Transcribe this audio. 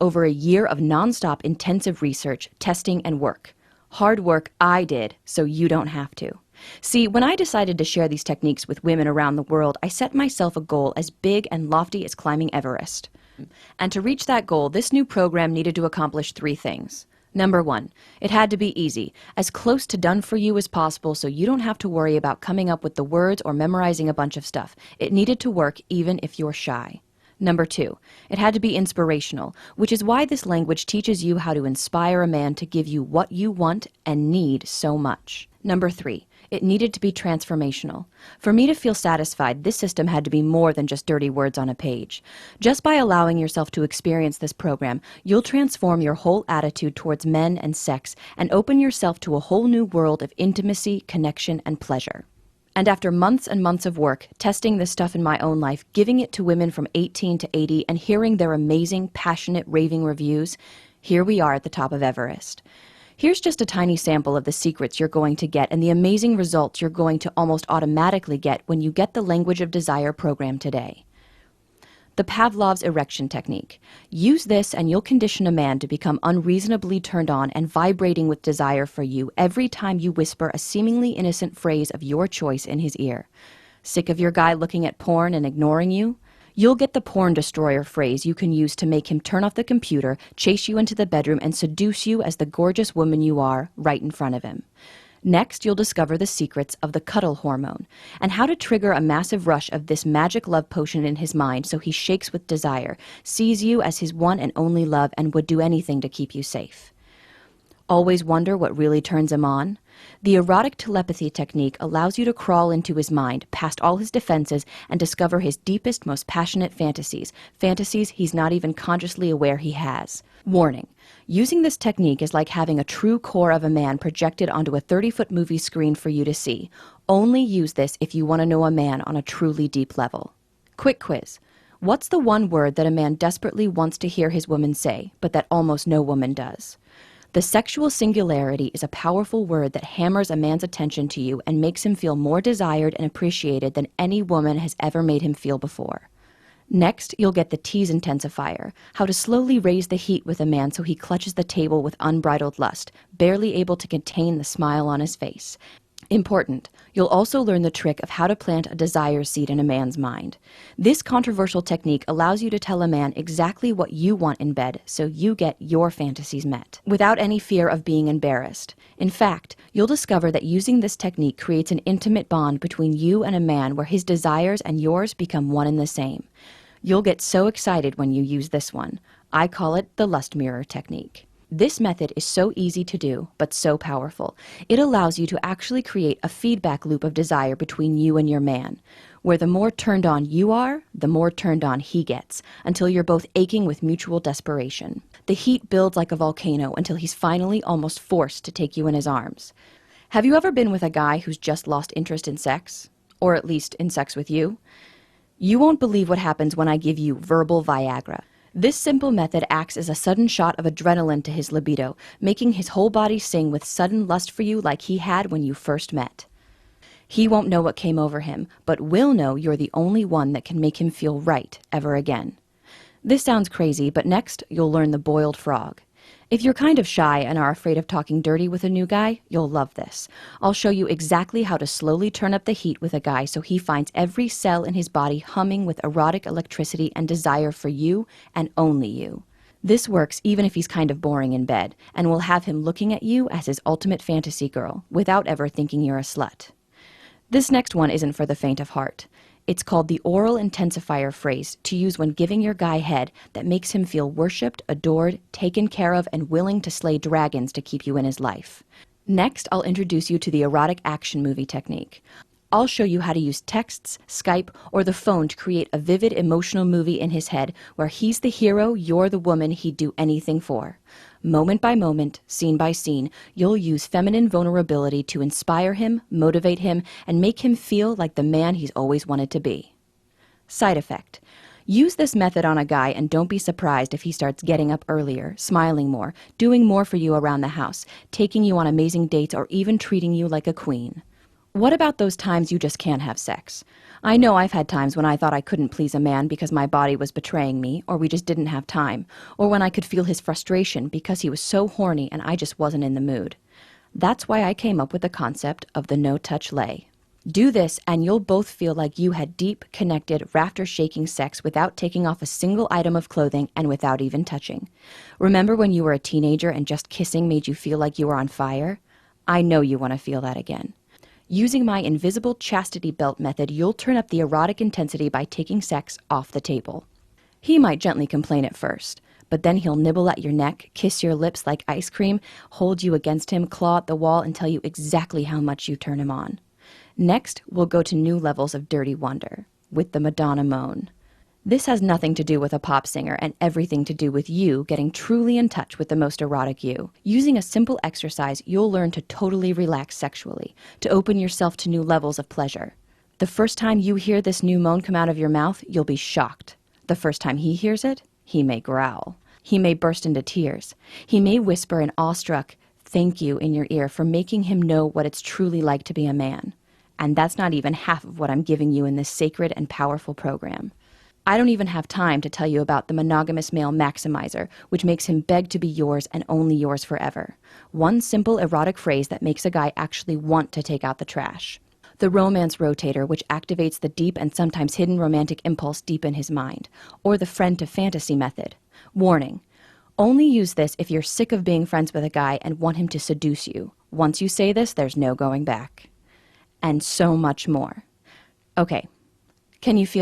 over a year of nonstop intensive research, testing, and work. Hard work I did, so you don't have to. See, when I decided to share these techniques with women around the world, I set myself a goal as big and lofty as climbing Everest. And to reach that goal, this new program needed to accomplish 3 things. Number 1, it had to be easy, as close to done for you as possible so you don't have to worry about coming up with the words or memorizing a bunch of stuff. It needed to work even if you're shy. Number 2, it had to be inspirational, which is why this language teaches you how to inspire a man to give you what you want and need so much. Number 3, it needed to be transformational. For me to feel satisfied, this system had to be more than just dirty words on a page. Just by allowing yourself to experience this program, you'll transform your whole attitude towards men and sex and open yourself to a whole new world of intimacy, connection, and pleasure. And after months and months of work, testing this stuff in my own life, giving it to women from 18 to 80, and hearing their amazing, passionate, raving reviews, here we are at the top of Everest. Here's just a tiny sample of the secrets you're going to get and the amazing results you're going to almost automatically get when you get the Language of Desire program today. The Pavlov's erection technique. Use this and you'll condition a man to become unreasonably turned on and vibrating with desire for you every time you whisper a seemingly innocent phrase of your choice in his ear. Sick of your guy looking at porn and ignoring you? You'll get the porn destroyer phrase you can use to make him turn off the computer, chase you into the bedroom, and seduce you as the gorgeous woman you are right in front of him. Next, you'll discover the secrets of the cuddle hormone and how to trigger a massive rush of this magic love potion in his mind so he shakes with desire, sees you as his one and only love, and would do anything to keep you safe. Always wonder what really turns him on? The erotic telepathy technique allows you to crawl into his mind, past all his defenses, and discover his deepest, most passionate fantasies he's not even consciously aware he has. Warning: using this technique is like having a true core of a man projected onto a 30-foot movie screen for you to see. Only use this if you want to know a man on a truly deep level. Quick quiz. What's the one word that a man desperately wants to hear his woman say, but that almost no woman does? The sexual singularity is a powerful word that hammers a man's attention to you and makes him feel more desired and appreciated than any woman has ever made him feel before. Next, you'll get the tease intensifier, how to slowly raise the heat with a man so he clutches the table with unbridled lust, barely able to contain the smile on his face. Important, you'll also learn the trick of how to plant a desire seed in a man's mind. This controversial technique allows you to tell a man exactly what you want in bed so you get your fantasies met, without any fear of being embarrassed. In fact, you'll discover that using this technique creates an intimate bond between you and a man where his desires and yours become one and the same. You'll get so excited when you use this one. I call it the lust mirror technique. This method is so easy to do, but so powerful. It allows you to actually create a feedback loop of desire between you and your man, where the more turned on you are, the more turned on he gets, until you're both aching with mutual desperation. The heat builds like a volcano until he's finally almost forced to take you in his arms. Have you ever been with a guy who's just lost interest in sex? Or at least in sex with you? You won't believe what happens when I give you verbal Viagra. This simple method acts as a sudden shot of adrenaline to his libido, making his whole body sing with sudden lust for you like he had when you first met. He won't know what came over him, but will know you're the only one that can make him feel right ever again. This sounds crazy, but next you'll learn the boiled frog. If you're kind of shy and are afraid of talking dirty with a new guy, you'll love this. I'll show you exactly how to slowly turn up the heat with a guy so he finds every cell in his body humming with erotic electricity and desire for you and only you. This works even if he's kind of boring in bed, and will have him looking at you as his ultimate fantasy girl, without ever thinking you're a slut. This next one isn't for the faint of heart. It's called the oral intensifier phrase to use when giving your guy head that makes him feel worshipped, adored, taken care of, and willing to slay dragons to keep you in his life. Next, I'll introduce you to the erotic action movie technique. I'll show you how to use texts, Skype, or the phone to create a vivid emotional movie in his head where he's the hero, you're the woman he'd do anything for. Moment by moment, scene by scene, you'll use feminine vulnerability to inspire him, motivate him, and make him feel like the man he's always wanted to be. Side effect. Use this method on a guy and don't be surprised if he starts getting up earlier, smiling more, doing more for you around the house, taking you on amazing dates, or even treating you like a queen. What about those times you just can't have sex? I know I've had times when I thought I couldn't please a man because my body was betraying me, or we just didn't have time, or when I could feel his frustration because he was so horny and I just wasn't in the mood. That's why I came up with the concept of the no-touch lay. Do this and you'll both feel like you had deep, connected, rafter-shaking sex without taking off a single item of clothing and without even touching. Remember when you were a teenager and just kissing made you feel like you were on fire? I know you want to feel that again. Using my invisible chastity belt method, you'll turn up the erotic intensity by taking sex off the table. He might gently complain at first, but then he'll nibble at your neck, kiss your lips like ice cream, hold you against him, claw at the wall, and tell you exactly how much you turn him on. Next, we'll go to new levels of dirty wonder, with the Madonna moan. This has nothing to do with a pop singer and everything to do with you getting truly in touch with the most erotic you. Using a simple exercise, you'll learn to totally relax sexually, to open yourself to new levels of pleasure. The first time you hear this new moan come out of your mouth, you'll be shocked. The first time he hears it, he may growl. He may burst into tears. He may whisper an awestruck thank you in your ear for making him know what it's truly like to be a man. And that's not even half of what I'm giving you in this sacred and powerful program. I don't even have time to tell you about the monogamous male maximizer, which makes him beg to be yours and only yours forever. One simple erotic phrase that makes a guy actually want to take out the trash. The romance rotator, which activates the deep and sometimes hidden romantic impulse deep in his mind. Or the friend to fantasy method. Warning. Only use this if you're sick of being friends with a guy and want him to seduce you. Once you say this, there's no going back. And so much more. Okay. Can you feel